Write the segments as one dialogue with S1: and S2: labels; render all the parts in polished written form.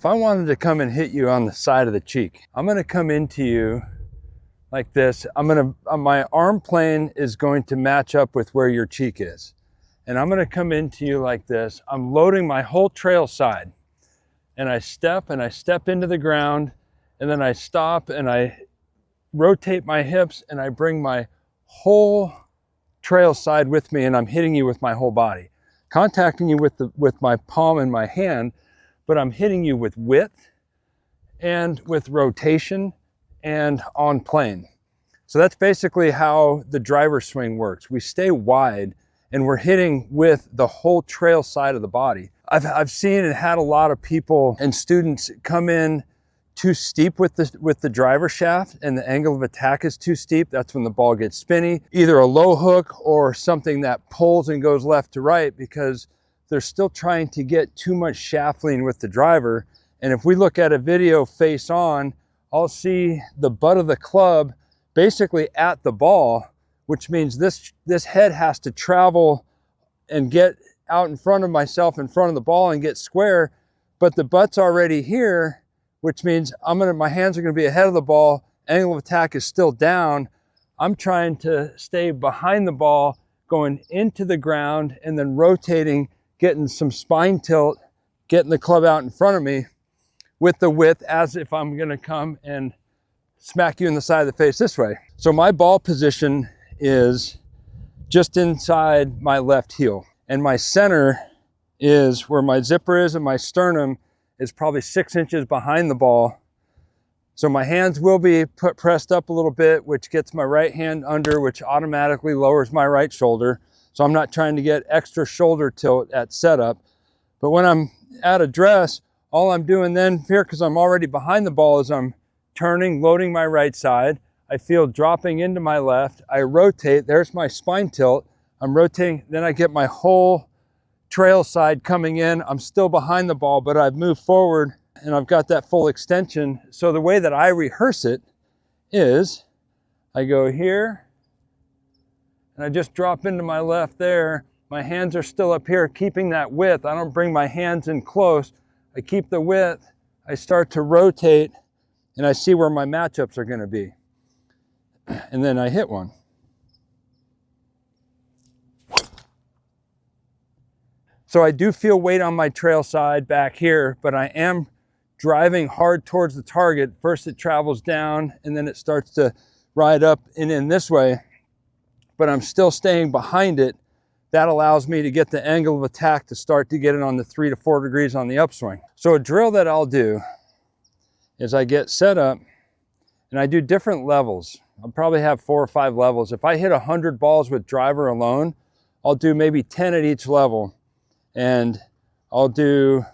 S1: I wanted to come and hit you on the side of the cheek, I'm gonna come into you like this. My arm plane is going to match up with where your cheek is. And I'm gonna come into you like this. I'm loading my whole trail side. And I step into the ground, and then I stop and I rotate my hips and I bring my whole trail side with me, and I'm hitting you with my whole body. Contacting you with my palm and my hand, but I'm hitting you with width and with rotation and on plane. So that's basically how the driver swing works. We stay wide and we're hitting with the whole trail side of the body. I've seen and had a lot of people and students come in too steep with the driver shaft, and the angle of attack is too steep. That's when the ball gets spinny. Either a low hook or something that pulls and goes left to right, because they're still trying to get too much shaft lean with the driver. And if we look at a video face on, I'll see the butt of the club basically at the ball, which means this head has to travel and get out in front of myself, in front of the ball, and get square, but the butt's already here, which means my hands are gonna be ahead of the ball, angle of attack is still down. I'm trying to stay behind the ball, going into the ground, and then rotating, getting some spine tilt, getting the club out in front of me with the width, as if I'm gonna come and smack you in the side of the face this way. So my ball position is just inside my left heel, and my center is where my zipper is, and my sternum is probably 6 inches behind the ball. So my hands will be pressed up a little bit, which gets my right hand under, which automatically lowers my right shoulder. So I'm not trying to get extra shoulder tilt at setup. But when I'm at address, all I'm doing then here, because I'm already behind the ball, is I'm turning, loading my right side. I feel dropping into my left. I rotate, there's my spine tilt. I'm rotating, then I get my whole trail side coming in. I'm still behind the ball, but I've moved forward and I've got that full extension. So the way that I rehearse it is I go here and I just drop into my left there. My hands are still up here, keeping that width. I don't bring my hands in close. I keep the width. I start to rotate and I see where my matchups are going to be. And then I hit one. So I do feel weight on my trail side back here, but I am driving hard towards the target. First it travels down and then it starts to ride up and in this way, but I'm still staying behind it. That allows me to get the angle of attack to start to get it on the 3 to 4 degrees on the upswing. So a drill that I'll do is I get set up and I do different levels. I'll probably have 4 or 5 levels. If I hit 100 balls with driver alone, I'll do maybe 10 at each level. And I'll do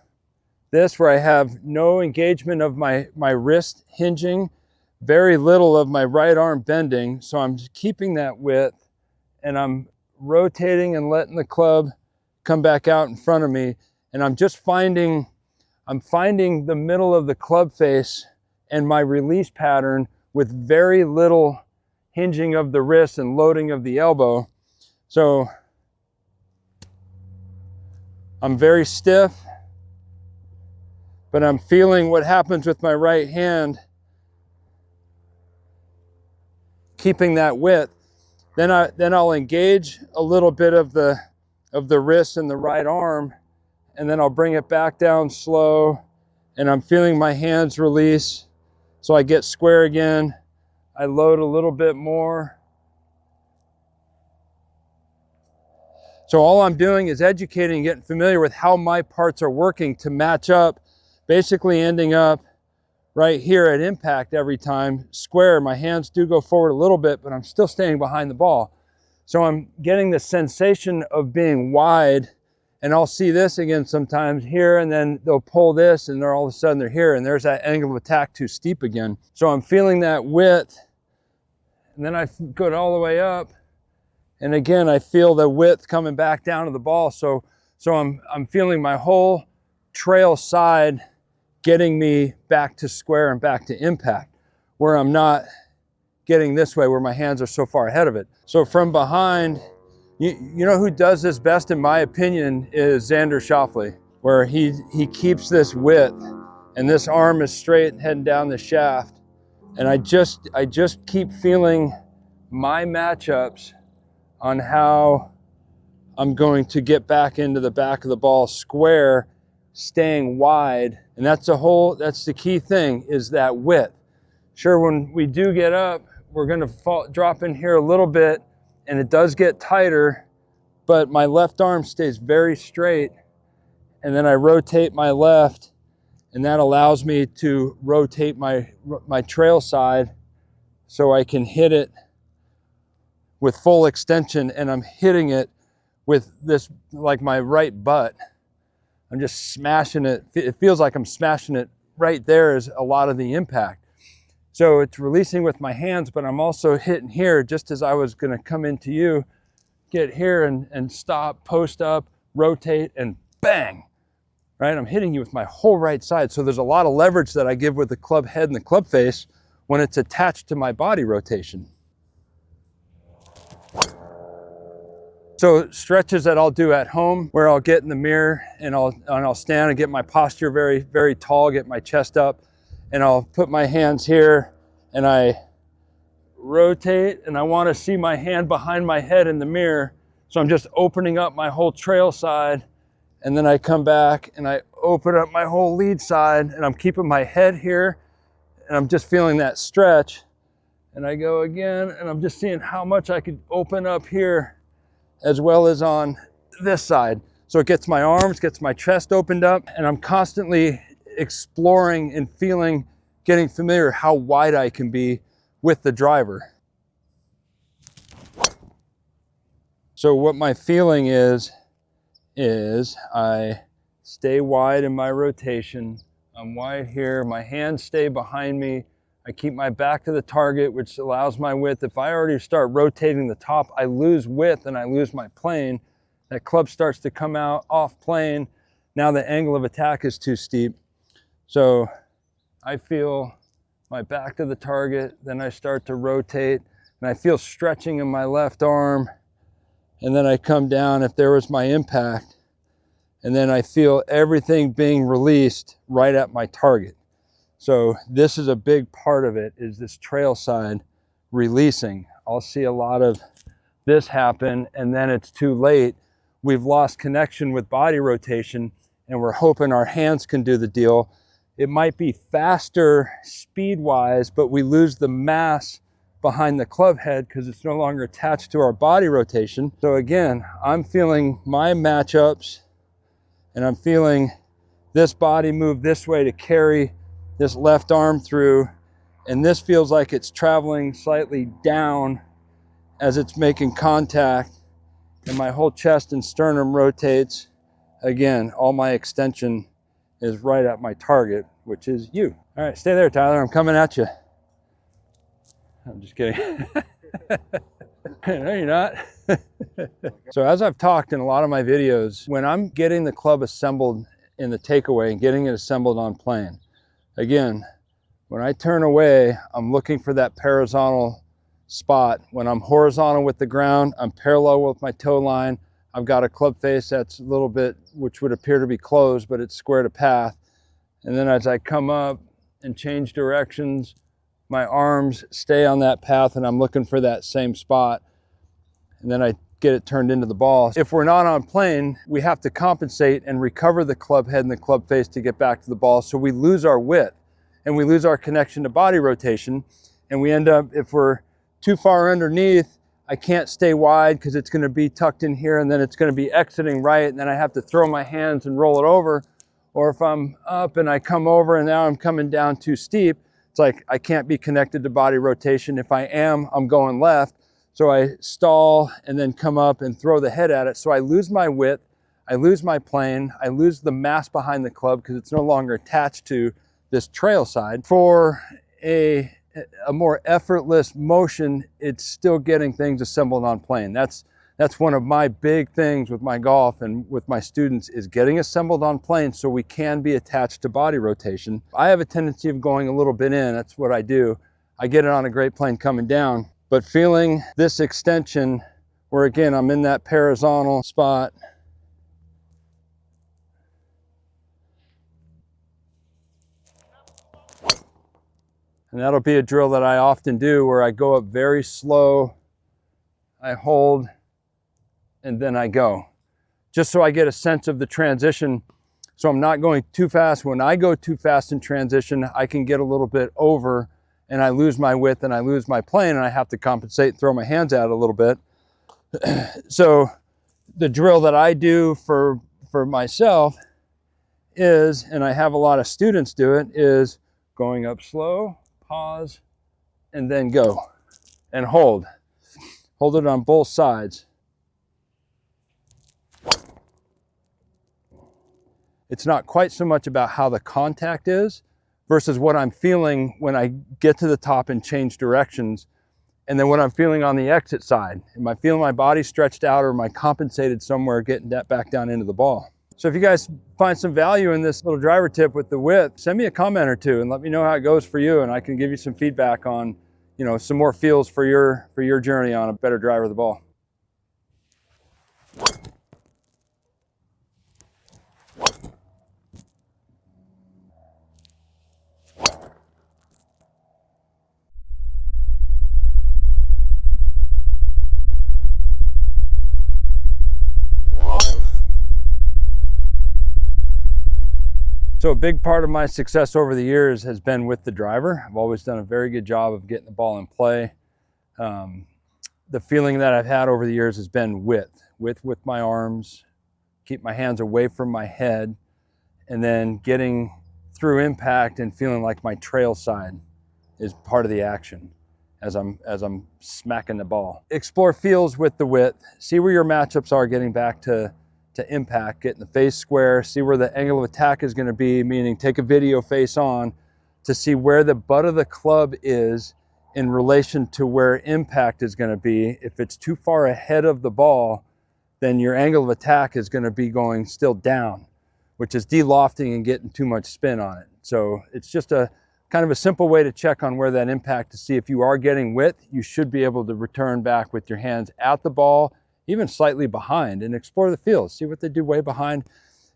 S1: this where I have no engagement of my wrist hinging, very little of my right arm bending. So I'm keeping that width and I'm rotating and letting the club come back out in front of me. And I'm finding the middle of the club face and my release pattern with very little hinging of the wrist and loading of the elbow. So I'm very stiff, but I'm feeling what happens with my right hand, keeping that width. Then I'll engage a little bit of the wrist and the right arm, and then I'll bring it back down slow, and I'm feeling my hands release. So I get square again. I load a little bit more. So all I'm doing is educating and getting familiar with how my parts are working to match up, basically ending up right here at impact every time, square. My hands do go forward a little bit, but I'm still staying behind the ball. So I'm getting the sensation of being wide, and I'll see this again sometimes here, and then they'll pull this and all of a sudden they're here, and there's that angle of attack too steep again. So I'm feeling that width, and then I go all the way up. And again, I feel the width coming back down to the ball. So I'm feeling my whole trail side getting me back to square and back to impact, where I'm not getting this way where my hands are so far ahead of it. So from behind, you know who does this best in my opinion is Xander Schauffele, where he keeps this width and this arm is straight heading down the shaft. And I just keep feeling my matchups on how I'm going to get back into the back of the ball square, staying wide. And that's the key thing, is that width. Sure, when we do get up, we're gonna drop in here a little bit, and it does get tighter, but my left arm stays very straight, and then I rotate my left, and that allows me to rotate my trail side so I can hit it with full extension, and I'm hitting it with this, like my right butt. I'm just smashing it. It feels like I'm smashing it right there is a lot of the impact. So it's releasing with my hands, but I'm also hitting here just as I was gonna come into you, get here and stop, post up, rotate, and bang. Right? I'm hitting you with my whole right side. So there's a lot of leverage that I give with the club head and the club face when it's attached to my body rotation. So stretches that I'll do at home, where I'll get in the mirror and I'll stand and get my posture very, very tall, get my chest up, and I'll put my hands here and I rotate, and I want to see my hand behind my head in the mirror. So I'm just opening up my whole trail side. And then I come back and I open up my whole lead side, and I'm keeping my head here, and I'm just feeling that stretch. And I go again, and I'm just seeing how much I could open up here as well as on this side. So it gets my arms, gets my chest opened up, and I'm constantly exploring and feeling, getting familiar how wide I can be with the driver. So what my feeling is I stay wide in my rotation. I'm wide here, my hands stay behind me. I keep my back to the target, which allows my width. If I already start rotating the top, I lose width and I lose my plane. That club starts to come out off plane. Now the angle of attack is too steep. So I feel my back to the target, then I start to rotate, and I feel stretching in my left arm. And then I come down if there was my impact, and then I feel everything being released right at my target. So this is a big part of it, is this trail side releasing. I'll see a lot of this happen, and then it's too late. We've lost connection with body rotation, and we're hoping our hands can do the deal. It might be faster speed-wise, but we lose the mass behind the club head because it's no longer attached to our body rotation. So again, I'm feeling my matchups, and I'm feeling this body move this way to carry this left arm through, and this feels like it's traveling slightly down as it's making contact, and my whole chest and sternum rotates. Again, all my extension is right at my target, which is you. All right, stay there, Tyler. I'm coming at you. I'm just kidding. No, you're not. So as I've talked in a lot of my videos, when I'm getting the club assembled in the takeaway and getting it assembled on plane, again, when I turn away, I'm looking for that horizontal spot. When I'm horizontal with the ground, I'm parallel with my toe line. I've got a club face that's a little bit, which would appear to be closed, but it's square to path. And then as I come up and change directions, my arms stay on that path, and I'm looking for that same spot. And then I get it turned into the ball. If we're not on plane, we have to compensate and recover the club head and the club face to get back to the ball. So we lose our width and we lose our connection to body rotation. And we end up, if we're too far underneath, I can't stay wide because it's going to be tucked in here, and then it's going to be exiting right, and then I have to throw my hands and roll it over. Or if I'm up and I come over and now I'm coming down too steep, it's like I can't be connected to body rotation. If I am, I'm going left. So I stall and then come up and throw the head at it. So I lose my width, I lose my plane, I lose the mass behind the club because it's no longer attached to this trail side. For a more effortless motion, it's still getting things assembled on plane. That's one of my big things with my golf and with my students, is getting assembled on plane so we can be attached to body rotation. I have a tendency of going a little bit in. That's what I do. I get it on a great plane coming down, but feeling this extension where, again, I'm in that horizontal spot. And that'll be a drill that I often do where I go up very slow, I hold, and then I go. Just so I get a sense of the transition, so I'm not going too fast. When I go too fast in transition, I can get a little bit over and I lose my width and I lose my plane, and I have to compensate and throw my hands out a little bit. So the drill that I do for myself is, and I have a lot of students do it, is going up slow, pause, and then go and hold. Hold it on both sides. It's not quite so much about how the contact is versus what I'm feeling when I get to the top and change directions, and then what I'm feeling on the exit side. Am I feeling my body stretched out, or am I compensated somewhere getting that back down into the ball? So if you guys find some value in this little driver tip with the width, send me a comment or two and let me know how it goes for you, and I can give you some feedback on, you know, some more feels for your journey on a better driver of the ball. So a big part of my success over the years has been with the driver. I've always done a very good job of getting the ball in play. The feeling that I've had over the years has been width with my arms, keep my hands away from my head, and then getting through impact and feeling like my trail side is part of the action as I'm smacking the ball. Explore feels with the width, see where your matchups are getting back to impact, getting the face square, see where the angle of attack is going to be, meaning take a video face on to see where the butt of the club is in relation to where impact is going to be. If it's too far ahead of the ball, then your angle of attack is going to be going still down, which is de-lofting and getting too much spin on it. So it's just a kind of a simple way to check on where that impact, to see if you are getting width. You should be able to return back with your hands at the ball, even slightly behind, and explore the field. See what they do way behind.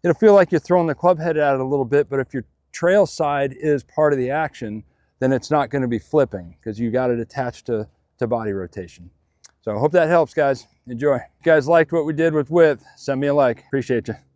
S1: It'll feel like you're throwing the club head out a little bit, but if your trail side is part of the action, then it's not going to be flipping because you got it attached to body rotation. So I hope that helps, guys. Enjoy. If you guys liked what we did with width, send me a like. Appreciate you.